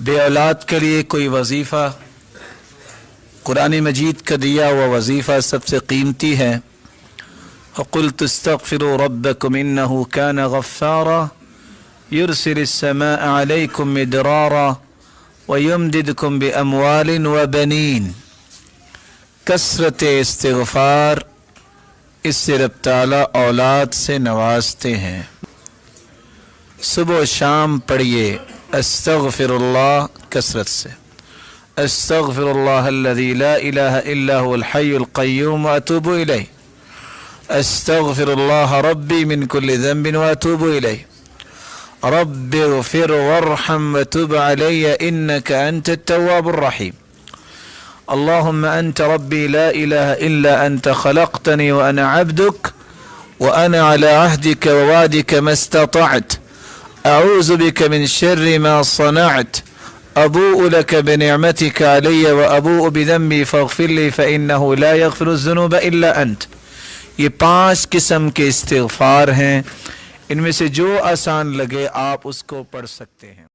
بے اولاد کے لیے کوئی وظیفہ قرآن مجید کا دیا ہوا وظیفہ سب سے قیمتی ہے۔ وَقُلْتُ اسْتَغْفِرُوا رَبَّكُمْ إِنَّهُ كَانَ غَفَّارًا يُرْسِلِ السَّمَاءَ عَلَيْكُمْ مِدْرَارًا وَيُمْدِدْكُمْ بِأَمْوَالٍ وَبَنِينَ۔ کثرت استغفار، اس سے رب تعالیٰ اولاد سے نوازتے ہیں۔ صبح و شام پڑھیے استغفر اللہ کثرت سے، استغفر اللہ الذی لا الہ الا هو الحی القیوم واتوب الیہ، استغفر اللہ ربی من کل ذنب واتوب الیہ، رب اغفر وارحم وتب علی انک انت التواب الرحیم، اللہم انت ربی لا الہ الا انت خلقتنی وانا عبدک وانا على عهدك ووعدك ما استطعت، اعوذ بك من شر ما صنعت، ابوء لك بنعمتك علي وابوء بذنبي فاغفر لي فانه لا يغفر الذنوب الا انت۔ یہ 5 قسم کے استغفار ہیں، ان میں سے جو آسان لگے آپ اس کو پڑھ سکتے ہیں۔